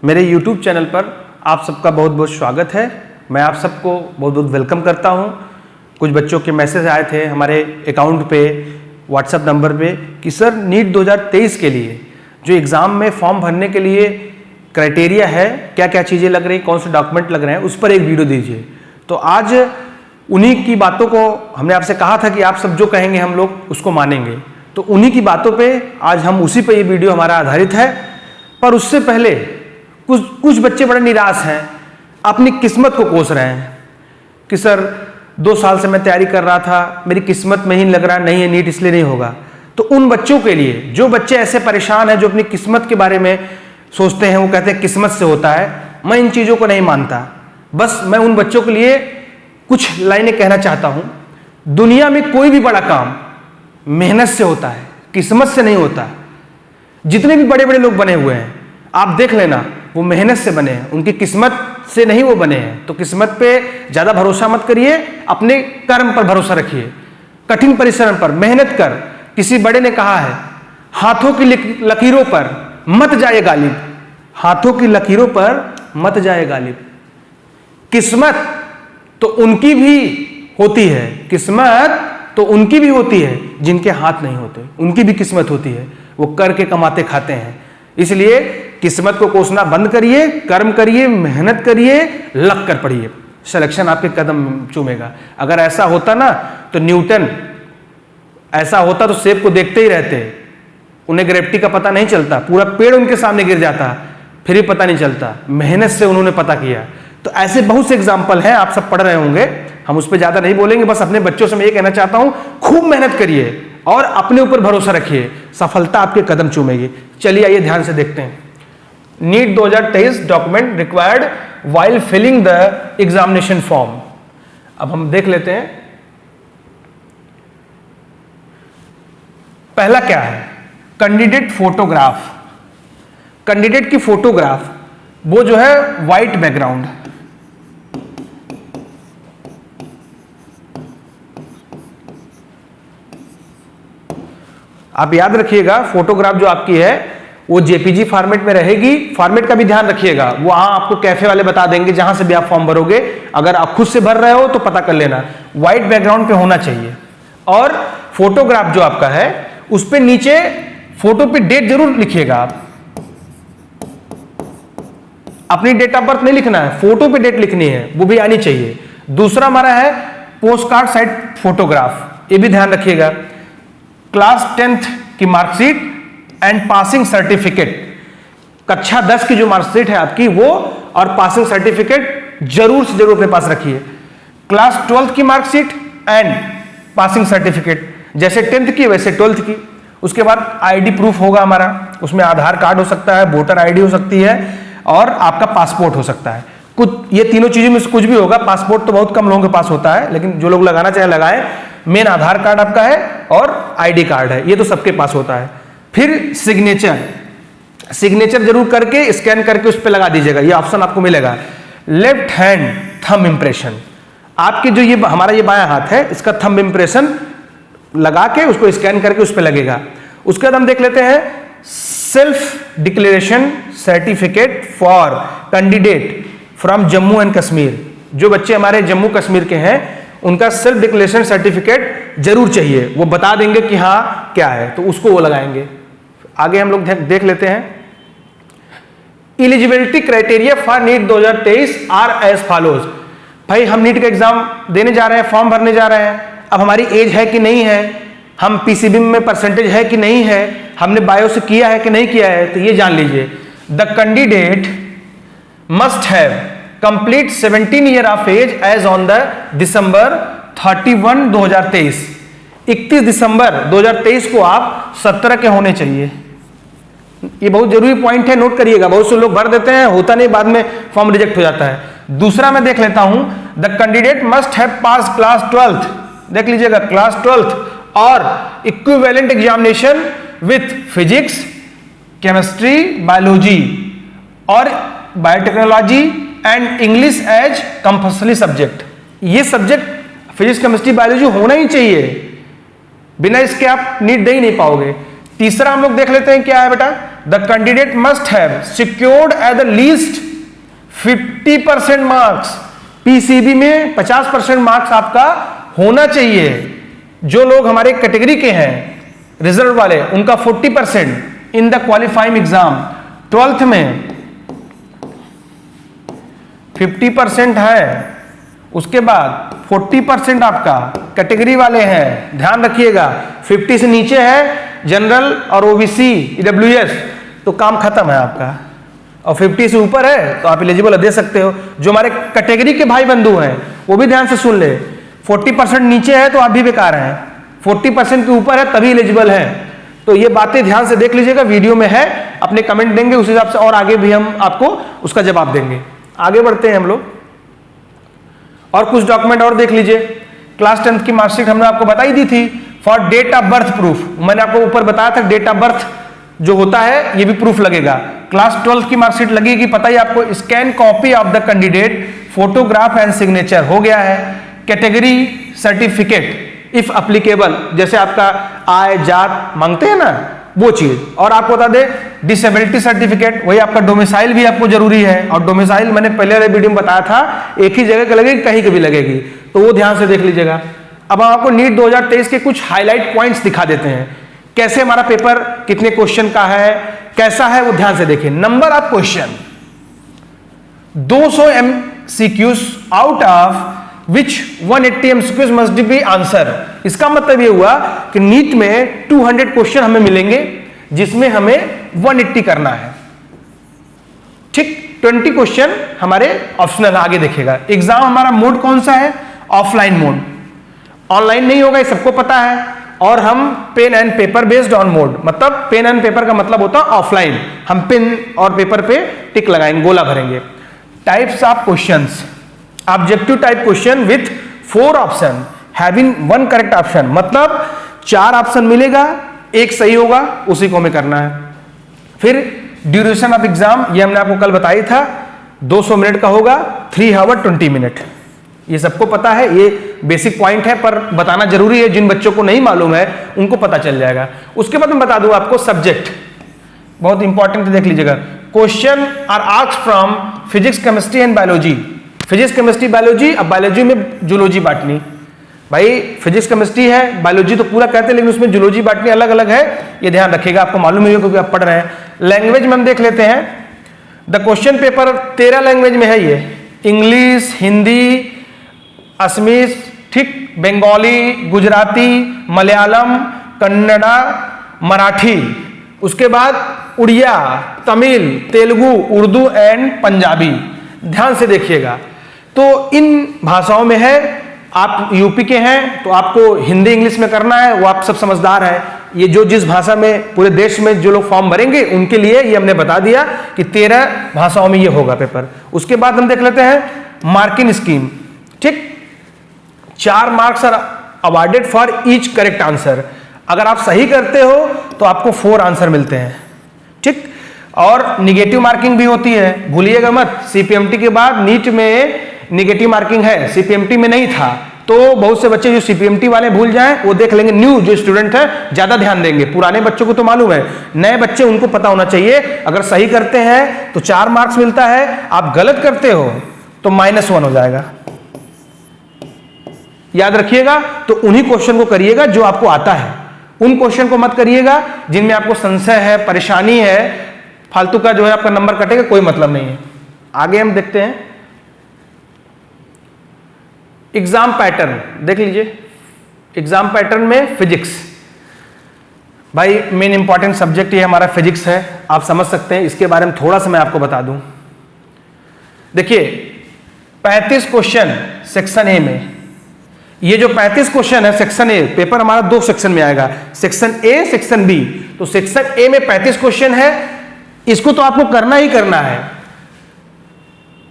मेरे YouTube channel पर आप सबका बहुत बहुत स्वागत है। मैं आप सबको बहुत बहुत वेलकम करता हूं। कुछ बच्चों के मैसेज आए थे हमारे अकाउंट पे, व्हाट्सएप नंबर पे कि सर नीट 2023 के लिए जो एग्ज़ाम में फॉर्म भरने के लिए क्राइटेरिया है, क्या क्या चीज़ें लग रही, कौन से डॉक्यूमेंट लग रहे हैं, उस पर एक वीडियो दीजिए। तो आज उन्हीं की बातों को हमने आपसे कहा था कि आप सब जो कहेंगे हम लोग उसको मानेंगे, तो उन्हीं की बातों पे आज हम उसी पे ये वीडियो हमारा आधारित है। पर उससे पहले कुछ बच्चे बड़े निराश हैं, अपनी किस्मत को कोस रहे हैं कि सर 2 साल से मैं तैयारी कर रहा था, मेरी किस्मत में ही लग रहा नहीं है नीट, इसलिए नहीं होगा। तो उन बच्चों के लिए, जो बच्चे ऐसे परेशान हैं, जो अपनी किस्मत के बारे में सोचते हैं, वो कहते हैं किस्मत से होता है, मैं इन चीज़ों को नहीं मानता। बस मैं उन बच्चों के लिए कुछ लाइनें कहना चाहता हूँ। दुनिया में कोई भी बड़ा काम मेहनत से होता है, किस्मत से नहीं होता। जितने भी बड़े बड़े लोग बने हुए हैं आप देख लेना, वो मेहनत से बने हैं, उनकी किस्मत से नहीं वो बने हैं। तो किस्मत पे ज़्यादा भरोसा मत करिए, अपने कर्म पर भरोसा रखिए, कठिन परिश्रम पर मेहनत कर। किसी बड़े ने कहा है, हाथों की लकीरों पर मत जाए गालिब, हाथों की लकीरों पर मत जाए गालिब। किस्मत तो उनकी भी होती है, किस्मत तो उनकी भी होती है जिनके हाथ नहीं होते, उनकी भी किस्मत होती है, वो करके कमाते खाते हैं। इसलिए किस्मत को कोसना बंद करिए, कर्म करिए, मेहनत करिए, लग कर पढ़िए, सिलेक्शन आपके कदम चूमेगा। अगर ऐसा होता ना तो न्यूटन, ऐसा होता तो सेब को देखते ही रहते, उन्हें ग्रेविटी का पता नहीं चलता, पूरा पेड़ उनके सामने गिर जाता, फिर भी पता नहीं चलता। मेहनत से उन्होंने पता किया। तो ऐसे बहुत से एग्जाम्पल हैं, आप सब पढ़ रहे होंगे, हम उस पर ज्यादा नहीं बोलेंगे। बस अपने बच्चों से मैं ये कहना चाहता हूं, खूब मेहनत करिए और अपने ऊपर भरोसा रखिए, सफलता आपके कदम चूमेगी। चलिए आइए ध्यान से देखते हैं। NEET 2023 document required while filling the examination form. अब हम देख लेते हैं पहला क्या है, कैंडिडेट फोटोग्राफ। कैंडिडेट की फोटोग्राफ, वो जो है व्हाइट बैकग्राउंड, आप याद रखिएगा फोटोग्राफ जो आपकी है वो जेपीजी फॉर्मेट में रहेगी। फॉर्मेट का भी ध्यान रखिएगा, वो आपको कैफे वाले बता देंगे जहां से भी आप फॉर्म भरोगे। अगर आप खुद से भर रहे हो तो पता कर लेना, व्हाइट बैकग्राउंड पे होना चाहिए। और फोटोग्राफ जो आपका है उस पे नीचे फोटो पे डेट जरूर लिखिएगा। आप अपनी डेट ऑफ बर्थ नहीं लिखना है, फोटो पे डेट लिखनी है, वो भी आनी चाहिए। दूसरा हमारा है पोस्ट कार्ड साइज फोटोग्राफ, ये भी ध्यान रखिएगा। क्लास 10th की मार्कशीट एंड पासिंग सर्टिफिकेट, कक्षा 10 की जो मार्कशीट है आपकी वो, और पासिंग सर्टिफिकेट जरूर से जरूर अपने पास रखिए। क्लास 12th की मार्कशीट एंड पासिंग सर्टिफिकेट, जैसे 10th की वैसे 12th की। उसके बाद आईडी प्रूफ होगा हमारा, उसमें आधार कार्ड हो सकता है, वोटर आईडी हो सकती है, और आपका पासपोर्ट हो सकता है। कुछ ये तीनों चीजों में से कुछ भी होगा। पासपोर्ट तो बहुत कम लोगों के पास होता है, लेकिन जो लोग लगाना चाहे लगाएं। मेन आधार कार्ड आपका है और आईडी कार्ड है, ये तो सबके पास होता है। फिर सिग्नेचर, सिग्नेचर जरूर करके स्कैन करके उस पर लगा दीजिएगा, ये ऑप्शन आपको मिलेगा। लेफ्ट हैंड थंब इंप्रेशन, आपके जो ये हमारा ये बायां हाथ है, इसका थंब इंप्रेशन लगा के उसको स्कैन करके उस पर लगेगा। उसके बाद हम देख लेते हैं self declaration certificate for candidate from Jammu and Kashmir. जो बच्चे हमारे जम्मू कश्मीर के हैं उनका सेल्फ डिक्लेरेशन सर्टिफिकेट जरूर चाहिए, वो बता देंगे कि हाँ क्या है, तो उसको वो लगाएंगे। आगे हम लोग देख लेते हैं eligibility criteria for NEET 2023 are as follows. भाई हम नीट का एग्जाम देने जा रहे हैं, फॉर्म भरने जा रहे हैं, अब हमारी एज है कि नहीं है, हम पीसीबी में परसेंटेज है कि नहीं है, हमने बायो से किया है कि नहीं किया है, तो ये जान लीजिए। The candidate must have complete 17 year of age age on the December 31, 2023। 31 दिसंबर 2023 को आप 17 के होने चाहिए। ये बहुत जरूरी पॉइंट है, नोट करिएगा। बहुत से लोग भर देते हैं, होता नहीं, बाद में फॉर्म रिजेक्ट हो जाता है। दूसरा मैं देख लेता हूं, the candidate must have pass class 12th, देख लीजिएगा क्लास 12th और equivalent examination with physics, chemistry, biology और biotechnology and English as compulsory subject. ये सब्जेक्ट फिजिक्स, केमिस्ट्री, बायोलॉजी होना ही चाहिए, बिना इसके आप नीट दे ही नहीं पाओगे। तीसरा हम लोग देख लेते हैं क्या है बेटा, the candidate must have secured at the least 50% marks. PCB में 50% मार्क्स आपका होना चाहिए। जो लोग हमारे कैटेगरी के हैं रिजर्व वाले, उनका 40% in the qualifying exam. 12th में 50% है, उसके बाद 40% आपका कैटेगरी वाले हैं। ध्यान रखिएगा, 50 से नीचे है जनरल और ओबीसी ईडब्ल्यूएस, तो काम खत्म है आपका। और 50 से ऊपर है तो आप एलिजिबल दे सकते हो। जो हमारे कैटेगरी के भाई बंधु हैं वो भी ध्यान से सुन ले, 40% नीचे है तो आप भी बेकार हैं, 40% के ऊपर है तभी एलिजिबल है। तो ये बातें ध्यान से देख लीजिएगा, वीडियो में है, अपने कमेंट देंगे उस हिसाब से, और आगे भी हम आपको उसका जवाब देंगे। आगे बढ़ते हैं हम लोग, और कुछ डॉक्यूमेंट और देख लीजिए। क्लास 10th की मार्कशीट हमने आपको बताई दी थी। For date of birth proof, मैंने आपको ऊपर बताया था डेट ऑफ बर्थ जो होता है ये भी प्रूफ लगेगा। क्लास 12th की मार्कशीट लगेगी, पता ही आपको। Scan copy of the candidate, photograph and signature हो गया है। कैटेगरी सर्टिफिकेट इफ अप्लीकेबल, जैसे आपका आय जात मांगते हैं ना वो चीज। और आपको बता दे डिसेबिलिटी सर्टिफिकेट, वही आपका डोमिसाइल भी आपको जरूरी है। और डोमिसाइल मैंने पहले वाले वीडियो में बताया था, एक ही जगह का लगेगी, कहीं की भी लगेगी, तो वो ध्यान से देख लीजिएगा। अब हम आपको नीट 2023 के कुछ हाईलाइट पॉइंट्स दिखा देते हैं, कैसे हमारा पेपर कितने क्वेश्चन का है, कैसा है, वो ध्यान से देखिए। Number of question 200 MCQs out of which 180 MCQs must be answer. इसका मतलब ये हुआ कि नीट में 200 क्वेश्चन हमें मिलेंगे जिसमें हमें 180 करना है। ठीक, 20 क्वेश्चन हमारे ऑप्शनल, आगे देखेगा। एग्जाम हमारा मोड कौन सा है? ऑफलाइन मोड, ऑनलाइन नहीं होगा, ये सबको पता है। और हम pen and paper based on mode, मतलब पेन एंड पेपर का मतलब होता है ऑफलाइन, हम पेन और पेपर पे टिक लगाएंगे, गोला भरेंगे। Types of questions, objective type question with 4 option having 1 correct option, मतलब 4 ऑप्शन मिलेगा, एक सही होगा, उसी को हमें करना है। फिर ड्यूरेशन ऑफ एग्जाम, ये हमने आपको कल बताया था, 200 मिनट का होगा, 3 आवर 20 मिनट। ये सबको पता है, ये बेसिक पॉइंट है, पर बताना जरूरी है। जिन बच्चों को नहीं मालूम है उनको पता चल जाएगा। उसके बाद मैं बता दूं आपको सब्जेक्ट, बहुत इंपॉर्टेंट, देख लीजिएगा। Question are asked from physics, chemistry and biology. Physics, chemistry, biology. अब बायोलॉजी में जूलॉजी, बॉटनी। भाई फिजिक्स केमिस्ट्री है, बायोलॉजी तो पूरा कहते हैं, लेकिन उसमें जूलॉजी बॉटनी अलग अलग है, ये ध्यान रखिएगा, आपको मालूम ही है क्योंकि आप पढ़ रहे हैं। लैंग्वेज में हम देख लेते हैं, द क्वेश्चन पेपर 13 लैंग्वेज में है, ये इंग्लिश, हिंदी, असमीज, ठीक, बंगाली, गुजराती, मलयालम, कन्नड़ा, मराठी, उसके बाद उड़िया, तमिल, तेलुगु, उर्दू एंड पंजाबी। ध्यान से देखिएगा, तो इन भाषाओं में है। आप यूपी के हैं तो आपको हिंदी इंग्लिश में करना है, वो आप सब समझदार हैं। ये जो जिस भाषा में पूरे देश में जो लोग फॉर्म भरेंगे उनके लिए ये हमने बता दिया कि 13 भाषाओं में ये होगा पेपर। उसके बाद हम देख लेते हैं मार्किंग स्कीम, ठीक। 4 marks are awarded for each correct answer. अगर आप सही करते हो तो आपको 4 आंसर मिलते हैं, ठीक। और निगेटिव मार्किंग भी होती है, भूलिएगा मत। सीपीएमटी के बाद नीट में निगेटिव मार्किंग है, सीपीएमटी में नहीं था। तो बहुत से बच्चे जो सीपीएमटी वाले भूल जाएं वो देख लेंगे, न्यू जो स्टूडेंट है ज्यादा ध्यान देंगे। पुराने बच्चों को तो मालूम है, नए बच्चे उनको पता होना चाहिए। अगर सही करते हैं तो 4 मार्क्स मिलता है, आप गलत करते हो तो -1 हो जाएगा। याद रखिएगा, तो उन्हीं क्वेश्चन को करिएगा जो आपको आता है, उन क्वेश्चन को मत करिएगा जिनमें आपको संशय है, परेशानी है, फालतू का जो है आपका नंबर कटेगा, कोई मतलब नहीं है। आगे हम देखते हैं एग्जाम पैटर्न, देख लीजिए। एग्जाम पैटर्न में फिजिक्स, भाई मेन इंपॉर्टेंट सब्जेक्ट ये हमारा फिजिक्स है, आप समझ सकते हैं। इसके बारे में थोड़ा सा मैं आपको बता दूं। देखिए 35 क्वेश्चन सेक्शन ए में, ये जो 35 क्वेश्चन है सेक्शन ए, पेपर हमारा 2 सेक्शन में आएगा, सेक्शन ए, सेक्शन बी। तो सेक्शन ए में 35 क्वेश्चन है, इसको तो आपको करना ही करना है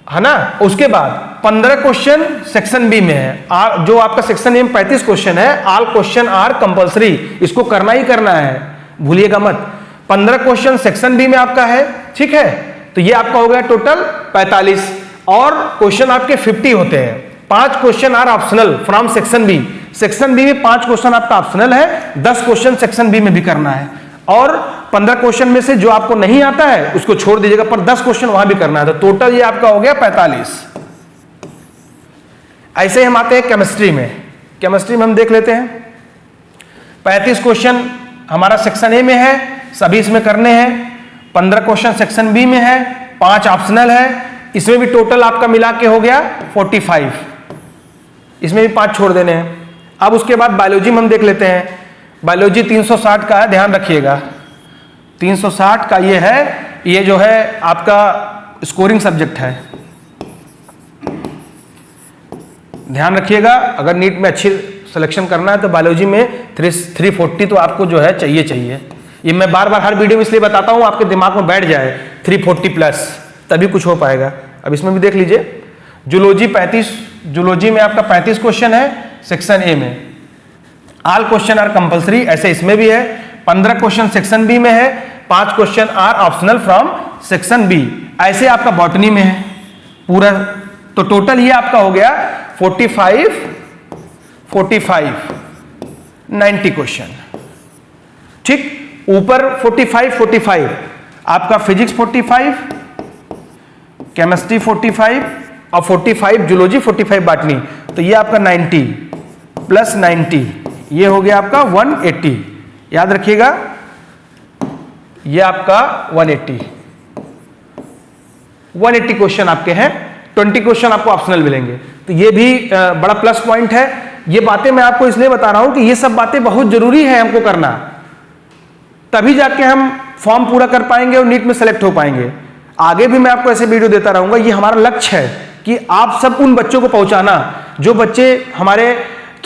ना। उसके बाद 15 क्वेश्चन सेक्शन बी में है। जो आपका सेक्शन ए में 35 क्वेश्चन है, ऑल क्वेश्चन आर कंपलसरी, इसको करना ही करना है, भूलिएगा मत। 15 क्वेश्चन सेक्शन बी में आपका है, ठीक है। तो ये आपका हो गया टोटल 45, और क्वेश्चन आपके 50 होते हैं। 5 question are optional from section B. Section B में 5 क्वेश्चन आपका ऑप्शनल है, 10 क्वेश्चन सेक्शन बी में भी करना है। और 15 क्वेश्चन में से जो आपको नहीं आता है उसको छोड़ दीजिएगा, पर 10 क्वेश्चन वहां भी करना है। तो टोटल ये आपका हो गया 45। ऐसे ही हम आते हैं केमिस्ट्री में। केमिस्ट्री में हम देख लेते हैं 35 क्वेश्चन हमारा सेक्शन ए में है, सभी इसमें करने हैं। 15 क्वेश्चन सेक्शन बी में है, 5 ऑप्शनल है। इसमें भी टोटल आपका मिला के हो गया 45। इसमें भी 5 छोड़ देने हैं। अब उसके बाद बायोलॉजी में हम देख लेते हैं। बायोलॉजी 360 का है, ध्यान रखिएगा 360 का ये है, ये जो है आपका स्कोरिंग सब्जेक्ट है, ध्यान रखिएगा। अगर नीट में अच्छी सिलेक्शन करना है तो बायोलॉजी में 340 तो आपको जो है चाहिए। ये मैं बार बार हर वीडियो में इसलिए बताता हूं आपके दिमाग में बैठ जाए, 340 प्लस, तभी कुछ हो पाएगा। अब इसमें भी देख लीजिए, जूलॉजी 35, जूलॉजी में आपका 35 क्वेश्चन है सेक्शन ए में। ऑल क्वेश्चन आर कंपलसरी, ऐसे इसमें भी है। 15 क्वेश्चन सेक्शन बी में है, 5 question are optional from section B. ऐसे आपका बॉटनी में है पूरा। तो टोटल ये आपका हो गया 45 90 क्वेश्चन। ठीक, ऊपर 45 आपका फिजिक्स 45, केमिस्ट्री 45 और 45 जूलॉजी, 45 बॉटनी। तो ये आपका 90 प्लस 90, ये हो गया आपका 180। याद रखिएगा ये आपका 180 क्वेश्चन आपके हैं। 20 क्वेश्चन आपको ऑप्शनल मिलेंगे। तो ये भी बड़ा प्लस पॉइंट है। ये बातें मैं आपको इसलिए बता रहा हूं कि ये सब बातें बहुत जरूरी है हमको करना, तभी जाके हम फॉर्म पूरा कर पाएंगे और नीट में सेलेक्ट हो पाएंगे। आगे भी मैं आपको ऐसे वीडियो देता रहूंगा। ये हमारा लक्ष्य है कि आप सब उन बच्चों को पहुंचाना जो बच्चे हमारे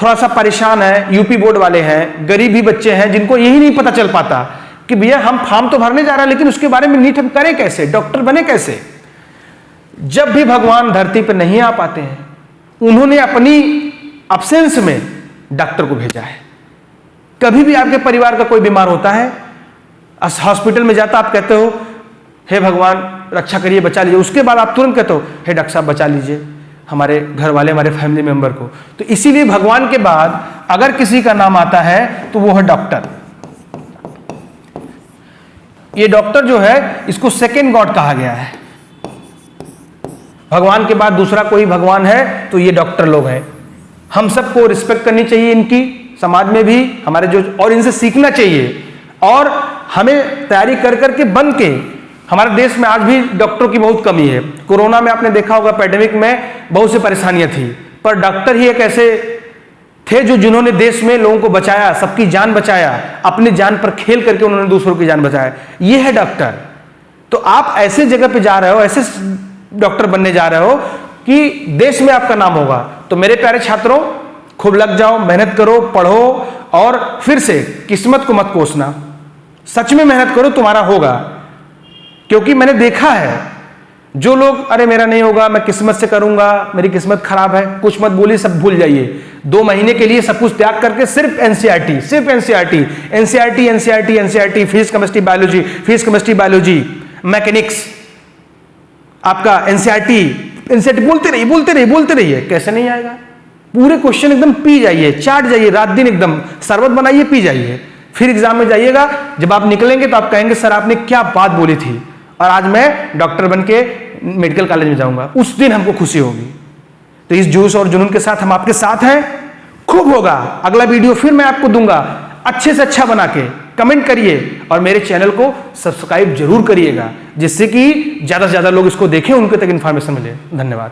थोड़ा सा परेशान है, यूपी बोर्ड वाले हैं, गरीब भी बच्चे हैं जिनको यही नहीं पता चल पाता कि भैया हम फॉर्म तो भरने जा रहे हैं लेकिन उसके बारे में नीट हम करें कैसे, डॉक्टर बने कैसे। जब भी भगवान धरती पर नहीं आ पाते हैं, उन्होंने अपनी अब्सेंस में डॉक्टर को भेजा है। कभी भी आपके परिवार का कोई बीमार होता है, हॉस्पिटल में जाता, आप कहते हो हे भगवान रक्षा करिए, बचा लीजिए। उसके बाद आप तुरंत कहते हो हे डॉक्टर साहब बचा लीजिए हमारे घर वाले, हमारे फैमिली मेंबर को। तो इसीलिए भगवान के बाद अगर किसी का नाम आता है तो वो है डॉक्टर। ये डॉक्टर जो है इसको सेकेंड गॉड कहा गया है। भगवान के बाद दूसरा कोई भगवान है तो ये डॉक्टर लोग हैं। हम सबको रिस्पेक्ट करनी चाहिए इनकी, समाज में भी हमारे जो, और इनसे सीखना चाहिए। और हमें तैयारी कर करके बन के, हमारे देश में आज भी डॉक्टरों की बहुत कमी है। कोरोना में आपने देखा होगा, पैंडेमिक में बहुत सी परेशानियां थी, पर डॉक्टर ही एक ऐसे थे जिन्होंने देश में लोगों को बचाया, सबकी जान बचाया, अपनी जान पर खेल करके उन्होंने दूसरों की जान बचाया। ये है डॉक्टर। तो आप ऐसे जगह पे जा रहे हो, ऐसे डॉक्टर बनने जा रहे हो कि देश में आपका नाम होगा। तो मेरे प्यारे छात्रों, खूब लग जाओ, मेहनत करो, पढ़ो और फिर से किस्मत को मत कोसना। सच में मेहनत करो, तुम्हारा होगा। क्योंकि मैंने देखा है जो लोग अरे मेरा नहीं होगा, मैं किस्मत से करूंगा, मेरी किस्मत खराब है, कुछ मत बोलिए, सब भूल जाइए। 2 महीने के लिए सब कुछ त्याग करके सिर्फ NCERT, physics chemistry biology, physics chemistry biology, mechanics, आपका एनसीईआरटी बोलते रहिए। कैसे नहीं आएगा? पूरे क्वेश्चन एकदम पी जाइए, चाट जाइए, रात दिन एकदम शरबत बनाइए, पी जाइए। फिर एग्जाम में जाइएगा, जब आप निकलेंगे तो आप कहेंगे सर आपने क्या बात बोली थी, और आज मैं डॉक्टर बन के मेडिकल कॉलेज में जाऊंगा। उस दिन हमको खुशी होगी। तो इस जोश और जुनून के साथ हम आपके साथ हैं। खूब होगा। अगला वीडियो फिर मैं आपको दूंगा, अच्छे से अच्छा बना के। कमेंट करिए और मेरे चैनल को सब्सक्राइब जरूर करिएगा, जिससे कि ज्यादा से ज्यादा लोग इसको देखें, उनके तक इंफॉर्मेशन मिले। धन्यवाद।